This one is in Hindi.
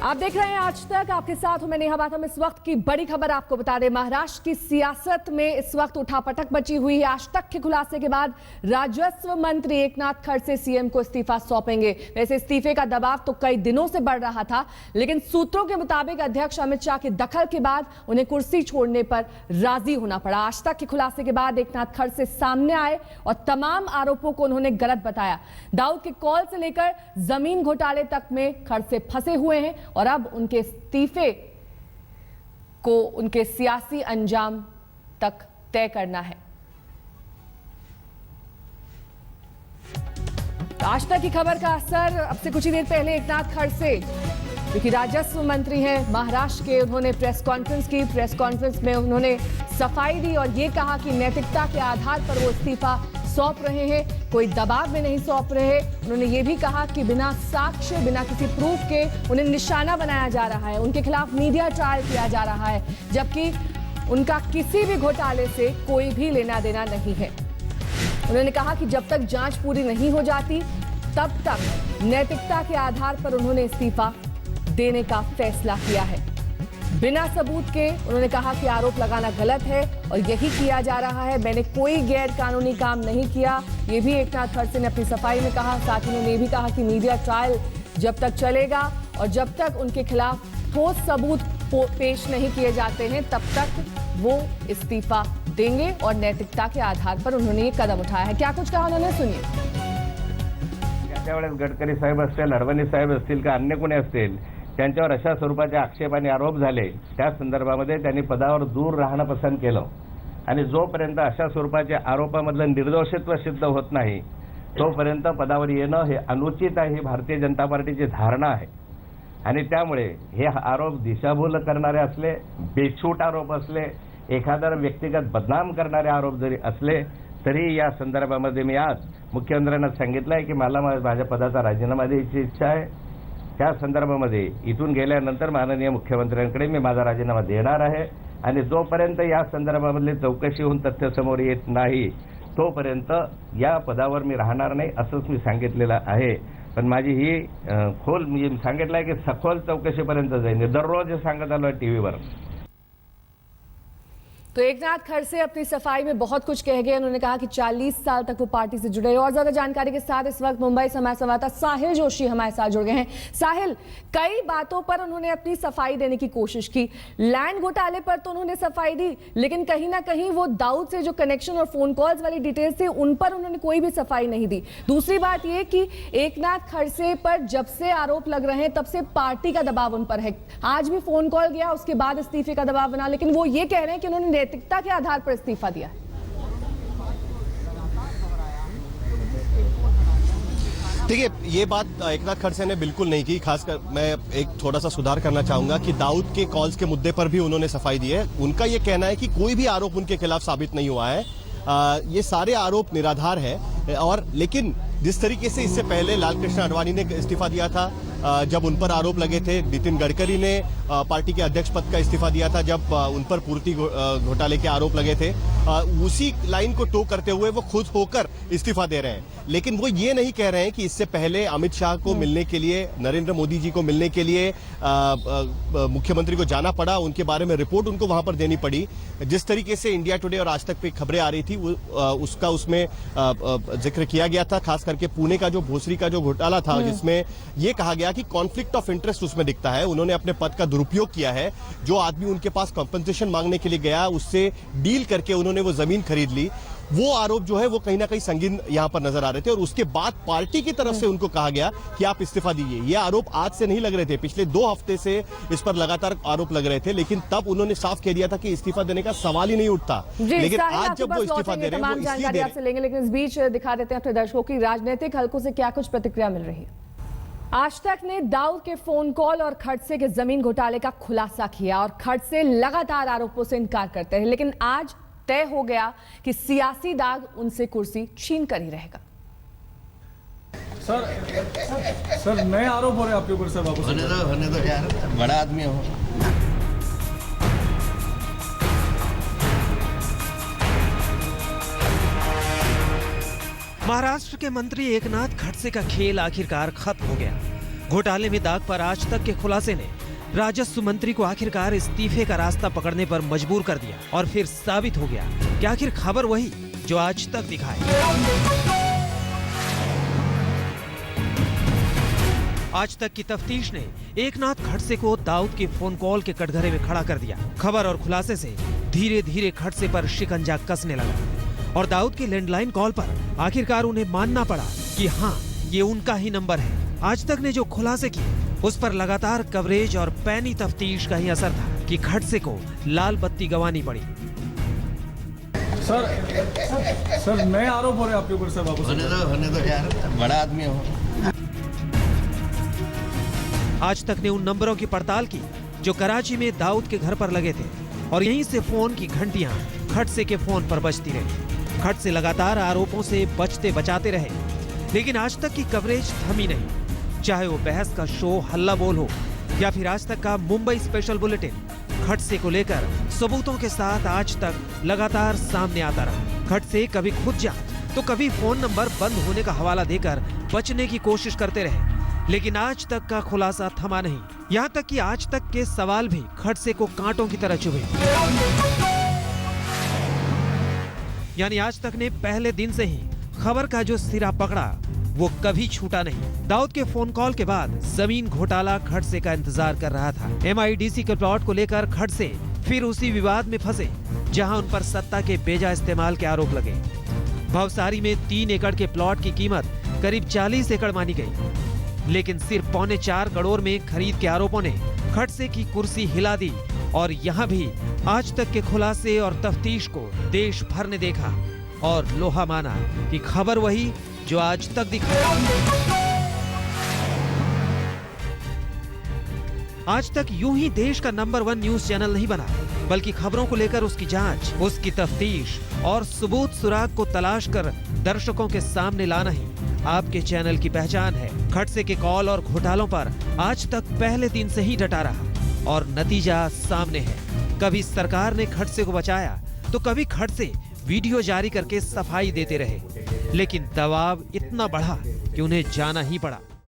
आप देख रहे हैं आज तक, आपके साथ हूं मैं नेहा बाथम। इस वक्त की बड़ी खबर आपको बता दें, महाराष्ट्र की सियासत में इस वक्त उठापटक मची हुई है। आज तक के खुलासे के बाद राजस्व मंत्री एकनाथ खड़से सीएम को इस्तीफा सौंपेंगे। वैसे इस्तीफे का दबाव तो कई दिनों से बढ़ रहा था, लेकिन सूत्रों के मुताबिक अध्यक्ष अमित शाह के दखल के बाद उन्हें कुर्सी छोड़ने पर राजी होना पड़ा। आज तक के खुलासे के बाद एकनाथ खड़से सामने आए और तमाम आरोपों को उन्होंने गलत बताया। दाऊद के कॉल से लेकर जमीन घोटाले तक में खड़से फंसे हुए हैं और अब उनके इस्तीफे को उनके सियासी अंजाम तक तय करना है। आज तक की खबर का असर अब से कुछ ही देर पहले एकनाथ खड़से, क्योंकि राजस्व मंत्री हैं महाराष्ट्र के, उन्होंने प्रेस कॉन्फ्रेंस की। प्रेस कॉन्फ्रेंस में उन्होंने सफाई दी और ये कहा कि नैतिकता के आधार पर वो इस्तीफा सौंप रहे हैं, कोई दबाव में नहीं सौंप रहे। उन्होंने ये भी कहा कि बिना साक्ष्य, बिना किसी प्रूफ के उन्हें निशाना बनाया जा रहा है, उनके खिलाफ मीडिया ट्रायल किया जा रहा है, जबकि उनका किसी भी घोटाले से कोई भी लेना देना नहीं है। उन्होंने कहा कि जब तक जांच पूरी नहीं हो जाती तब तक नैतिकता के आधार पर उन्होंने इस्तीफा देने का फैसला किया है। बिना सबूत के उन्होंने कहा कि आरोप लगाना गलत है और यही किया जा रहा है। मैंने कोई गैर कानूनी काम नहीं किया, ये भी एकनाथ खड़से ने अपनी सफाई में कहा। साथ ही उन्होंने ये भी कहा कि मीडिया ट्रायल जब तक चलेगा और जब तक उनके खिलाफ ठोस सबूत पेश नहीं किए जाते हैं तब तक वो इस्तीफा देंगे और नैतिकता के आधार पर उन्होंने ये कदम उठाया है। क्या कुछ कहा उन्होंने, सुनिए। त्यावेळेस गडकरी साहेब असतील, अडवाणी साहेब असतील का अन्य कोणी असतील, त्यांच्यावर अशा स्वरूपाचे आक्षेप आणि आरोप झाले, त्या संदर्भामध्ये त्यांनी पदावर दूर राहणं पसंत केलं आणि जोपर्यंत अशा स्वरूपाच्या आरोपामधलं निर्दोषित्व सिद्ध होत नाही तोपर्यंत पदावर येणं हे अनुचित आहे, ही भारतीय जनता पार्टीची धारणा आहे। आणि त्यामुळे हे आरोप दिशाभूल करणारे असले, बेछूट आरोप असले, एखादा व्यक्तिगत बदनाम करणारे आरोप जरी असले तरी या संदर्भामध्ये मी आज मुख्यमंत्र्यांना सांगितलं आहे की मला माझ्या पदाचा राजीनामा द्यायची इच्छा आहे। त्या संदर्भामध्ये इथून गेल्यानंतर माननीय मुख्यमंत्र्यांकडे मी माझा राजीनामा देणार आहे आणि जोपर्यंत या संदर्भामधली चौकशी होऊन तथ्य समोर येत नाही तोपर्यंत या पदावर मी राहणार नाही असंच मी सांगितलेलं आहे। पण माझी ही खोल मी सांगितलं आहे की सखोल चौकशीपर्यंत जाईन, दररोज हे सांगत आलो आहे टीव्हीवर। तो एकनाथ खड़से अपनी सफाई में बहुत कुछ कह गए। उन्होंने कहा कि 40 साल तक वो पार्टी से जुड़े। और ज्यादा जानकारी के साथ इस वक्त मुंबई से हमारे संवाददाता साहिल जोशी हमारे साथ जुड़ गए हैं। साहिल, कई बातों पर उन्होंने अपनी सफाई देने की कोशिश की। लैंड घोटाले पर तो उन्होंने सफाई दी, लेकिन कहीं ना कहीं वो दाऊद से जो कनेक्शन और फोन कॉल्स वाली डिटेल्स थी उन पर उन्होंने कोई भी सफाई नहीं दी। दूसरी बात ये कि एकनाथ खड़से पर जब से आरोप लग रहे हैं तब से पार्टी का दबाव उन पर है। आज भी फोन कॉल गया, उसके बाद इस्तीफे का दबाव बना, लेकिन वो ये कह रहे हैं कि उन्होंने नैतिकता के आधार पर इस्तीफा दिया है। देखिए, ये बात एकनाथ खड़से ने बिल्कुल नहीं की। खासकर मैं एक थोड़ा सा सुधार करना चाहूंगा कि दाऊद के कॉल्स के मुद्दे पर भी उन्होंने सफाई दी है। उनका ये कहना है कि कोई भी आरोप उनके खिलाफ साबित नहीं हुआ है, ये सारे आरोप निराधार है। और लेकिन जिस तरीके से इससे पहले लाल कृष्ण आडवाणी ने इस्तीफा दिया था जब उन पर आरोप लगे थे, नितिन गडकरी ने पार्टी के अध्यक्ष पद का इस्तीफा दिया था जब उन पर पूर्ति घोटाले के आरोप लगे थे, उसी लाइन को टो करते हुए वो खुद होकर इस्तीफा दे रहे हैं। लेकिन वो ये नहीं कह रहे हैं कि इससे पहले अमित शाह को मिलने के लिए, नरेंद्र मोदी जी को मिलने के लिए मुख्यमंत्री को जाना पड़ा, उनके बारे में रिपोर्ट उनको वहां पर देनी पड़ी। जिस तरीके से इंडिया टुडे और आज तक पे खबरें आ रही थी उसका उसमें जिक्र किया गया था, खास करके पुणे का जो भोसरी का जो घोटाला था जिसमें यह कहा गया कि कॉन्फ्लिक्ट ऑफ इंटरेस्ट उसमें दिखता है। उन्होंने अपने पद का दुरुपयोग किया है। जो आदमी उनके पास कॉम्पेंसेशन मांगने के लिए गया उससे डील करके उन्होंने वो जमीन खरीद ली, वो आरोप जो है वो कहीं ना कहीं संगीन यहां पर नजर आ रहे थे। और उसके बाद पार्टी की तरफ से उनको कहा गया कि आप इस्तीफा दीजिए। ये आरोप आज से नहीं लग रहे थे, पिछले 2 हफ्ते से इस पर लगातार आरोप लग रहे थे, लेकिन तब उन्होंने साफ कह दिया था कि इस्तीफा देने का सवाल ही नहीं उठता। लेकिन आज जब वो इस्तीफा दे रहे हैं वो इसलिए दे रहे हैं। लेकिन इस बीच दिखा देते हैं अपने दर्शकों की राजनीतिक हलकों से क्या कुछ प्रतिक्रिया मिल रही है। आज तक ने दाऊद के फोन कॉल और खड़से के जमीन घोटाले का खुलासा किया और खड़से लगातार आरोपों से इनकार करते रहे, लेकिन आज तय हो गया कि सियासी दाग उनसे कुर्सी छीन कर ही रहेगा। सर नए आरोप हो रहे हैं आपके ऊपर सर, वापस होने दो यार, बड़ा आदमी हो। महाराष्ट्र के मंत्री एकनाथ खड़से का खेल आखिरकार खत्म हो गया। घोटाले में दाग पर आज तक के खुलासे ने राजस्व मंत्री को आखिरकार इस्तीफे का रास्ता पकड़ने पर मजबूर कर दिया और फिर साबित हो गया कि आखिर खबर वही जो आज तक दिखाए। आज तक की तफ्तीश ने एकनाथ खड़से को दाऊद के फोन कॉल के कटघरे में खड़ा कर दिया। खबर और खुलासे से धीरे धीरे खड़से पर शिकंजा कसने लगा और दाऊद के लैंडलाइन कॉल पर आखिरकार उन्हें मानना पड़ा कि हाँ, ये उनका ही नंबर है। आज तक ने जो खुलासे किए उस पर लगातार कवरेज और पैनी तफ्तीश का ही असर था कि खड़से को लाल बत्ती गंवानी पड़ी। सर नए आरोप हो रहे हैं आपके ऊपर सर वापस। होने दो यार, बड़ा आदमी हो। आज तक ने उन नंबरों की पड़ताल की जो कराची में दाऊद के घर पर लगे थे और यहीं से फोन की घंटियां खड़से के फोन पर बजती रही। खड़से लगातार आरोपों से बचते बचाते रहे, लेकिन आज तक की कवरेज थमी नहीं। चाहे वो बहस का शो हल्ला बोल हो या फिर आज तक का मुंबई स्पेशल बुलेटिन, खड़से को लेकर सबूतों के साथ आज तक लगातार सामने आता रहा। खड़से कभी खुद जा तो कभी फोन नंबर बंद होने का हवाला देकर बचने की कोशिश करते रहे, लेकिन आज तक का खुलासा थमा नहीं। यहाँ तक कि आज तक के सवाल भी खड़से को कांटों की तरह चुभे। यानी आज तक ने पहले दिन से ही खबर का जो सिरा पकड़ा वो कभी छूटा नहीं। दाऊद के फोन कॉल के बाद जमीन घोटाला खड़से का इंतजार कर रहा था। MIDC के प्लॉट को लेकर खड़से फिर उसी विवाद में फंसे जहां उन पर सत्ता के बेजा इस्तेमाल के आरोप लगे। भवसारी में 3 एकड़ के प्लॉट की कीमत करीब 40 एकड़ मानी गई, लेकिन सिर्फ 3.25 करोड़ में खरीद के आरोपों ने खड़से की कुर्सी हिला दी और यहाँ भी आज तक के खुलासे और तफ्तीश को देश भर ने देखा और लोहा माना कि खबर वही जो आज तक दिखाया। आज तक यूं ही देश का नंबर 1 न्यूज चैनल नहीं बना, बल्कि खबरों को लेकर उसकी जांच, उसकी तफ्तीश और सबूत सुराग को तलाश कर दर्शकों के सामने लाना ही आपके चैनल की पहचान है। खड़से के कॉल और घोटालों पर आज तक पहले दिन से ही डटा रहा और नतीजा सामने है। कभी सरकार ने खड़से को बचाया तो कभी खड़से वीडियो जारी करके सफाई देते रहे, लेकिन दबाव इतना बढ़ा कि उन्हें जाना ही पड़ा।